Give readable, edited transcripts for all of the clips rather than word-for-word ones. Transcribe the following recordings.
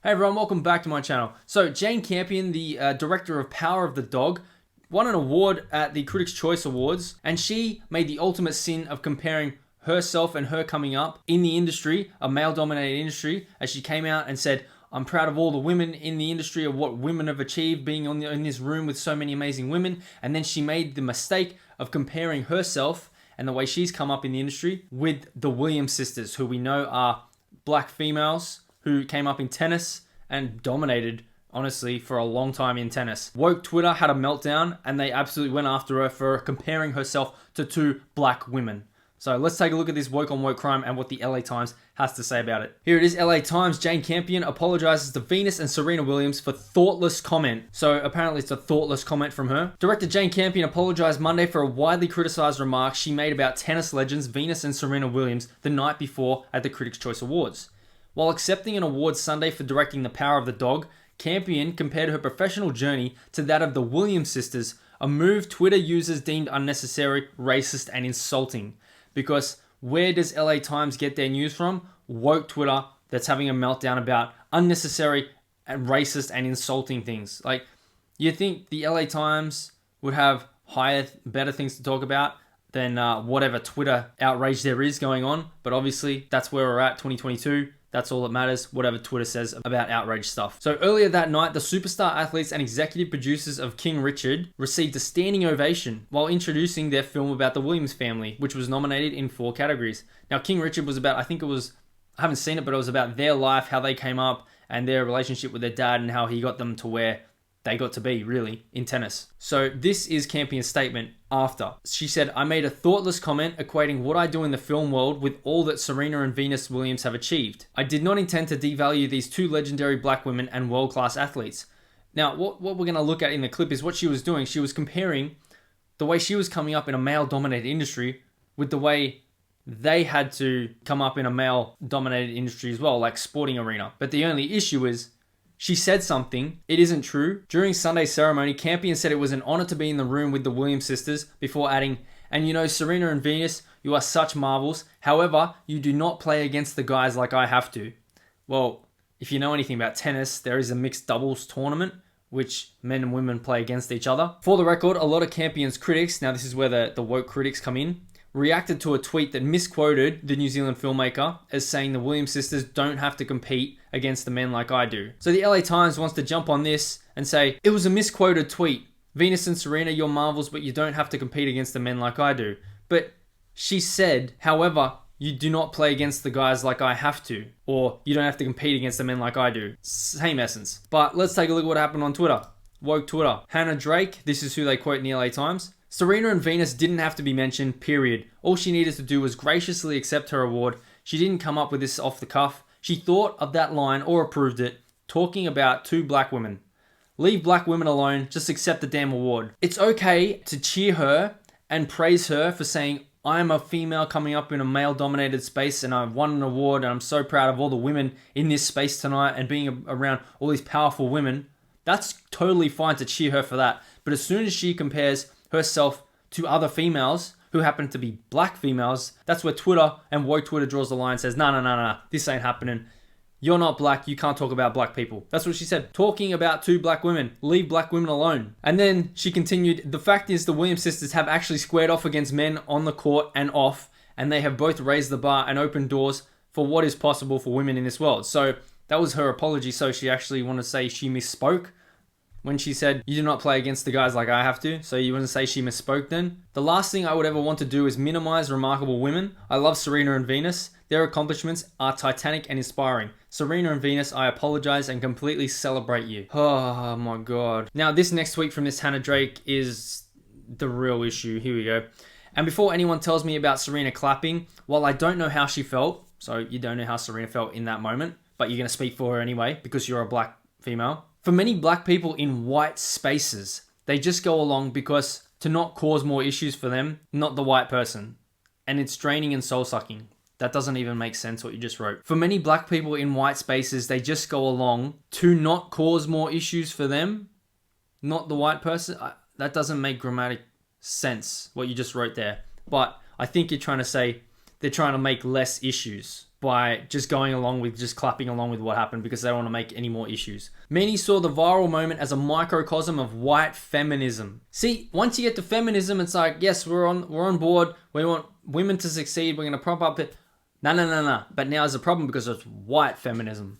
Hey everyone, welcome back to my channel. So Jane Campion, the director of Power of the Dog, won an award at the Critics' Choice Awards, and she made the ultimate sin of comparing herself and her coming up in the industry, a male-dominated industry, as she came out and said, I'm proud of all the women in the industry, of what women have achieved being in this room with so many amazing women. And then she made the mistake of comparing herself and the way she's come up in the industry with the Williams sisters, who we know are black females who came up in tennis and dominated, honestly, for a long time in tennis. Woke Twitter had a meltdown and they absolutely went after her for comparing herself to two black women. So let's take a look at this woke on woke crime and what the LA Times has to say about it. Here it is, LA Times. Jane Campion apologizes to Venus and Serena Williams for thoughtless comment. So apparently it's a thoughtless comment from her. Director Jane Campion apologized Monday for a widely criticized remark she made about tennis legends Venus and Serena Williams the night before at the Critics' Choice Awards. While accepting an award Sunday for directing The Power of the Dog, Campion compared her professional journey to that of the Williams sisters, a move Twitter users deemed unnecessary, racist, and insulting. Because where does LA Times get their news from? Woke Twitter that's having a meltdown about unnecessary and racist and insulting things. Like, you think the LA Times would have better things to talk about than whatever Twitter outrage there is going on? But obviously, that's where we're at, 2022. That's all that matters, whatever Twitter says about outrage stuff. So earlier that night, the superstar athletes and executive producers of King Richard received a standing ovation while introducing their film about the Williams family, which was nominated in 4 categories. Now, King Richard was about, I haven't seen it, but it was about their life, how they came up, and their relationship with their dad, and how he got them to where they got to be, really, in tennis. So this is Campion's statement after. She said, I made a thoughtless comment equating what I do in the film world with all that Serena and Venus Williams have achieved. I did not intend to devalue these two legendary black women and world-class athletes. Now, what we're going to look at in the clip is what she was doing. She was comparing the way she was coming up in a male-dominated industry with the way they had to come up in a male-dominated industry as well, like sporting arena. But the only issue is, she said something, it isn't true. During Sunday's ceremony, Campion said it was an honor to be in the room with the Williams sisters before adding, and you know, Serena and Venus, you are such marvels. However, you do not play against the guys like I have to. Well, if you know anything about tennis, there is a mixed doubles tournament, which men and women play against each other. For the record, a lot of Campion's critics, now this is where the woke critics come in, reacted to a tweet that misquoted the New Zealand filmmaker as saying the Williams sisters don't have to compete against the men like I do. So the LA Times wants to jump on this and say, it was a misquoted tweet. Venus and Serena, you're marvels, but you don't have to compete against the men like I do. But she said, however, you do not play against the guys like I have to, or you don't have to compete against the men like I do. Same essence. But let's take a look at what happened on Twitter. Woke Twitter. Hannah Drake, this is who they quote in the LA Times. Serena and Venus didn't have to be mentioned, period. All she needed to do was graciously accept her award. She didn't come up with this off the cuff. She thought of that line or approved it, talking about two black women. Leave black women alone, just accept the damn award. It's okay to cheer her and praise her for saying, I'm a female coming up in a male-dominated space and I've won an award and I'm so proud of all the women in this space tonight and being around all these powerful women. That's totally fine to cheer her for that. But as soon as she compares herself to other females who happen to be black females, that's where Twitter and woke Twitter draws the line and says, no, this ain't happening. You're not black, you can't talk about black people. That's what she said. Talking about two black women. Leave black women alone. And then she continued, the fact is the Williams sisters have actually squared off against men on the court and off, and they have both raised the bar and opened doors for what is possible for women in this world. So that was her apology. So she actually wanted to say she misspoke when she said, you do not play against the guys like I have to. So you wouldn't say she misspoke then? The last thing I would ever want to do is minimize remarkable women. I love Serena and Venus. Their accomplishments are titanic and inspiring. Serena and Venus, I apologize and completely celebrate you. Oh my God. Now this next tweet from this Hannah Drake is the real issue. Here we go. And before anyone tells me about Serena clapping, while I don't know how she felt, so you don't know how Serena felt in that moment, but you're going to speak for her anyway because you're a black female. For many black people in white spaces, they just go along because to not cause more issues for them, not the white person. And it's draining and soul-sucking. That doesn't even make sense what you just wrote. For many black people in white spaces, they just go along to not cause more issues for them, not the white person. That doesn't make grammatic sense, what you just wrote there. But I think you're trying to say they're trying to make less issues. by just going along with, just clapping along with what happened because they don't want to make any more issues. Many saw the viral moment as a microcosm of white feminism. See, once you get to feminism, it's like, yes, we're on board. We want women to succeed. We're going to prop up it. No. But now there's a problem because it's white feminism.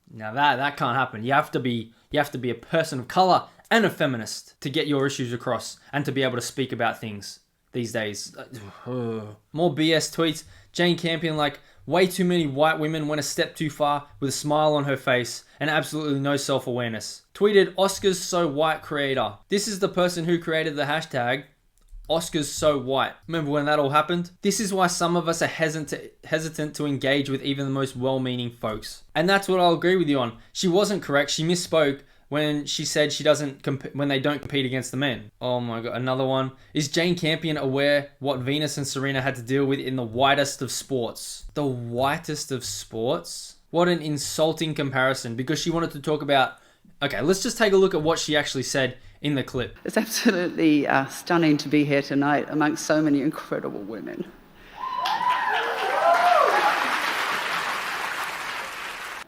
Now that can't happen. You have to be a person of color and a feminist to get your issues across and to be able to speak about things these days. More BS tweets. Jane Campion, like, way too many white women went a step too far with a smile on her face and absolutely no self-awareness. Tweeted Oscars So White creator. This is the person who created the hashtag Oscars So White. Remember when that all happened? This is why some of us are hesitant to engage with even the most well-meaning folks. And that's what I'll agree with you on. She wasn't correct. She misspoke when she said when they don't compete against the men. Oh my God, another one. Is Jane Campion aware what Venus and Serena had to deal with in the whitest of sports? The whitest of sports? What an insulting comparison, because she wanted to talk about... Okay, let's just take a look at what she actually said in the clip. It's absolutely stunning to be here tonight amongst so many incredible women.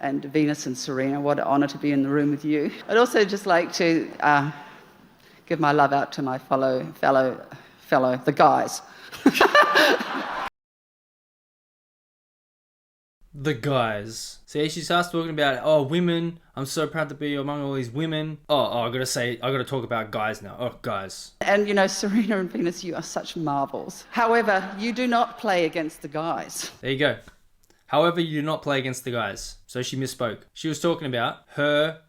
And Venus and Serena, what an honour to be in the room with you. I'd also just like to give my love out to my fellow, the guys. The guys. See, she starts talking about, oh, women. I'm so proud to be among all these women. Oh, I gotta talk about guys now. Oh, guys. And you know, Serena and Venus, you are such marvels. However, you do not play against the guys. There you go. However, you do not play against the guys. So she misspoke. She was talking about her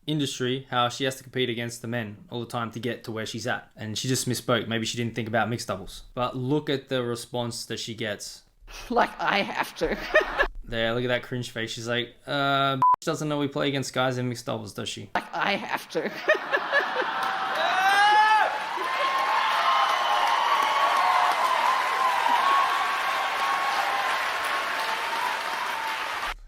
industry, how she has to compete against the men all the time to get to where she's at. And she just misspoke. Maybe she didn't think about mixed doubles. But look at the response that she gets. Like I have to. There, look at that cringe face. She's like, doesn't know we play against guys in mixed doubles, does she? Like I have to.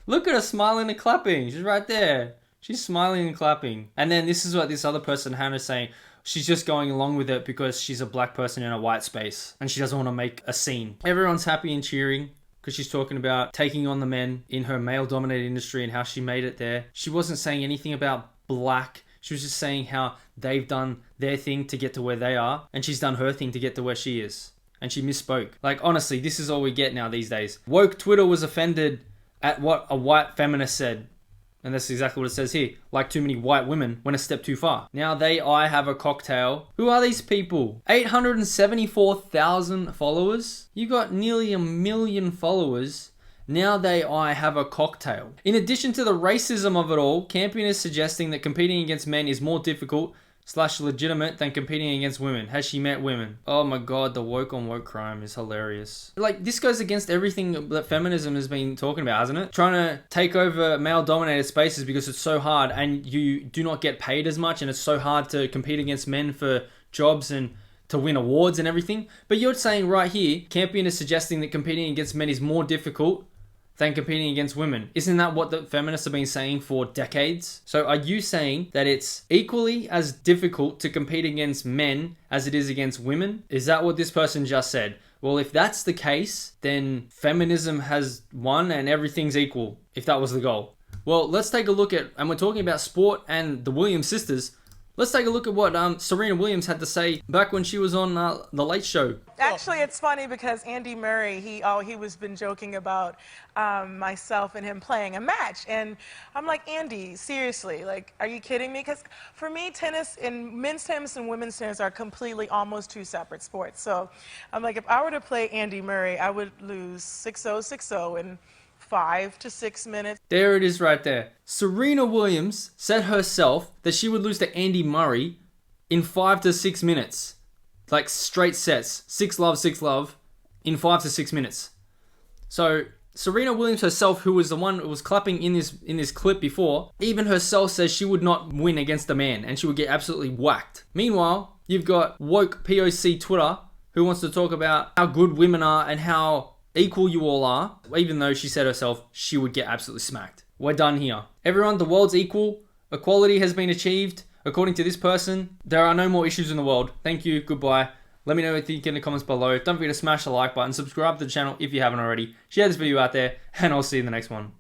Look at her smiling and clapping. She's right there. She's smiling and clapping. And then this is what this other person, Hannah's saying. She's just going along with it because she's a black person in a white space and she doesn't want to make a scene. Everyone's happy and cheering because she's talking about taking on the men in her male-dominated industry and how she made it there. She wasn't saying anything about black. She was just saying how they've done their thing to get to where they are and she's done her thing to get to where she is. And she misspoke. Like, honestly, this is all we get now these days. Woke Twitter was offended at what a white feminist said. And that's exactly what it says here. Like too many white women went a step too far. Now I have a cocktail. Who are these people? 874,000 followers? You got nearly 1 million followers. Now I have a cocktail. In addition to the racism of it all, Campion is suggesting that competing against men is more difficult / legitimate than competing against women. Has she met women? Oh my God, the woke on woke crime is hilarious. Like, this goes against everything that feminism has been talking about, hasn't it? Trying to take over male-dominated spaces because it's so hard and you do not get paid as much and it's so hard to compete against men for jobs and to win awards and everything. But you're saying right here, Campion is suggesting that competing against men is more difficult than competing against women. Isn't that what the feminists have been saying for decades? So are you saying that it's equally as difficult to compete against men as it is against women? Is that what this person just said? Well, if that's the case, then feminism has won and everything's equal, if that was the goal. Well, let's take a look at, and we're talking about sport and the Williams sisters, let's take a look at what Serena Williams had to say back when she was on The Late Show. Actually, it's funny because Andy Murray, he was been joking about myself and him playing a match. And I'm like, Andy, seriously, like, are you kidding me? Because for me, tennis and men's tennis and women's tennis are completely almost two separate sports. So I'm like, if I were to play Andy Murray, I would lose 6-0, 6-0 in 5 to 6 minutes. There it is right there. Serena Williams said herself that she would lose to Andy Murray in 5 to 6 minutes. Like straight sets. 6-love, in 5 to 6 minutes. So Serena Williams herself, who was the one who was clapping in this clip before, even herself says she would not win against a man and she would get absolutely whacked. Meanwhile, you've got woke POC Twitter who wants to talk about how good women are and how equal you all are, even though she said herself she would get absolutely smacked. We're done here. Everyone, the world's equal. Equality has been achieved. According to this person, there are no more issues in the world. Thank you. Goodbye. Let me know what you think in the comments below. Don't forget to smash the like button, subscribe to the channel if you haven't already, share this video out there, and I'll see you in the next one.